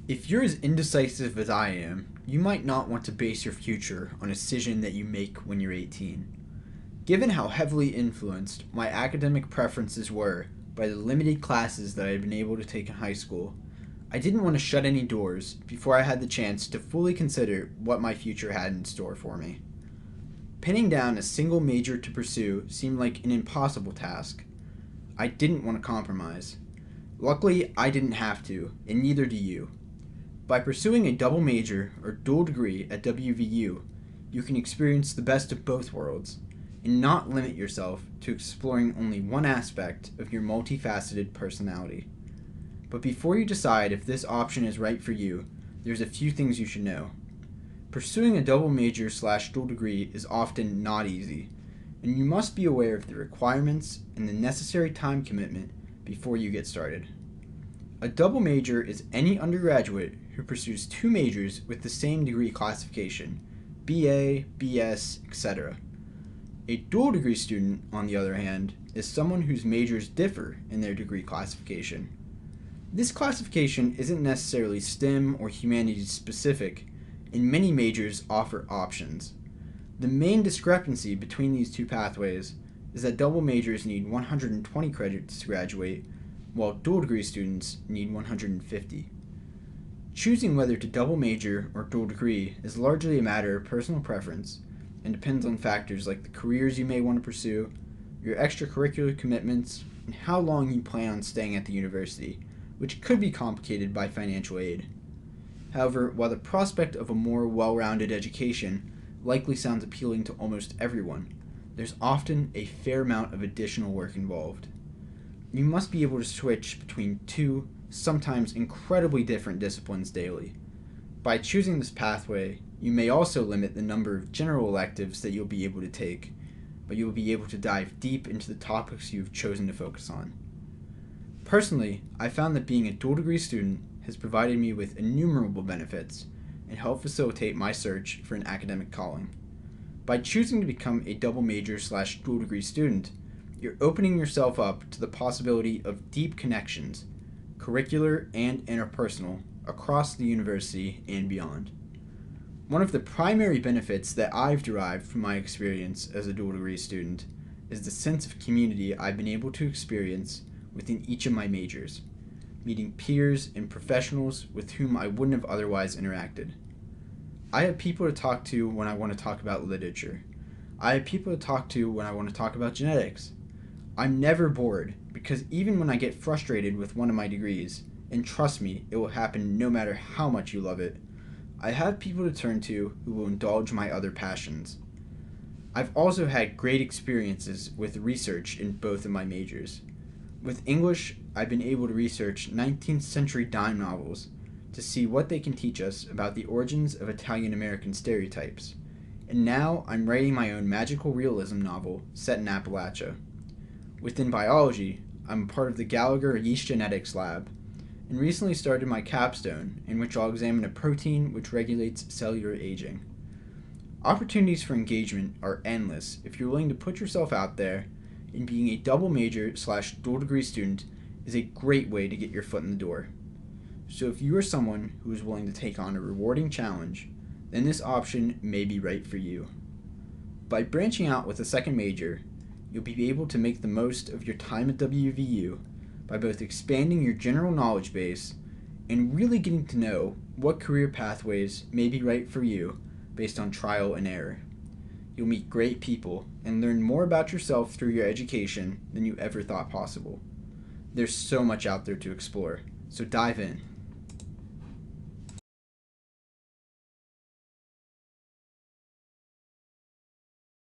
If you're as indecisive as I am, you might not want to base your future on a decision that you make when you're 18. Given how heavily influenced my academic preferences were by the limited classes that I had been able to take in high school, I didn't want to shut any doors before I had the chance to fully consider what my future had in store for me. Pinning down a single major to pursue seemed like an impossible task. I didn't want to compromise. Luckily, I didn't have to, and neither do you. By pursuing a double major or dual degree at WVU, you can experience the best of both worlds and not limit yourself to exploring only one aspect of your multifaceted personality. But before you decide if this option is right for you, there's a few things you should know. Pursuing a double major/dual degree is often not easy, and you must be aware of the requirements and the necessary time commitment before you get started. A double major is any undergraduate who pursues two majors with the same degree classification, BA, BS, etc. A dual degree student, on the other hand, is someone whose majors differ in their degree classification. This classification isn't necessarily STEM or humanities specific, and many majors offer options. The main discrepancy between these two pathways is that double majors need 120 credits to graduate, while dual degree students need 150. Choosing whether to double major or dual degree is largely a matter of personal preference and depends on factors like the careers you may want to pursue, your extracurricular commitments, and how long you plan on staying at the university, which could be complicated by financial aid. However, while the prospect of a more well-rounded education likely sounds appealing to almost everyone, there's often a fair amount of additional work involved. You must be able to switch between two, sometimes incredibly different disciplines daily. By choosing this pathway, you may also limit the number of general electives that you'll be able to take, but you'll be able to dive deep into the topics you've chosen to focus on. Personally, I found that being a dual degree student has provided me with innumerable benefits and helped facilitate my search for an academic calling. By choosing to become a double major/dual degree student, you're opening yourself up to the possibility of deep connections, curricular and interpersonal, across the university and beyond. One of the primary benefits that I've derived from my experience as a dual degree student is the sense of community I've been able to experience within each of my majors, meeting peers and professionals with whom I wouldn't have otherwise interacted. I have people to talk to when I want to talk about literature. I have people to talk to when I want to talk about genetics. I'm never bored, because even when I get frustrated with one of my degrees, and trust me, it will happen no matter how much you love it, I have people to turn to who will indulge my other passions. I've also had great experiences with research in both of my majors. With English, I've been able to research 19th century dime novels to see what they can teach us about the origins of Italian-American stereotypes. And now I'm writing my own magical realism novel set in Appalachia. Within biology, I'm a part of the Gallagher Yeast Genetics Lab, and recently started my capstone, in which I'll examine a protein which regulates cellular aging. Opportunities for engagement are endless if you're willing to put yourself out there, and being a double major/dual degree student is a great way to get your foot in the door. So if you are someone who is willing to take on a rewarding challenge, then this option may be right for you. By branching out with a second major, you'll be able to make the most of your time at WVU by both expanding your general knowledge base and really getting to know what career pathways may be right for you based on trial and error. You'll meet great people and learn more about yourself through your education than you ever thought possible. There's so much out there to explore, so dive in.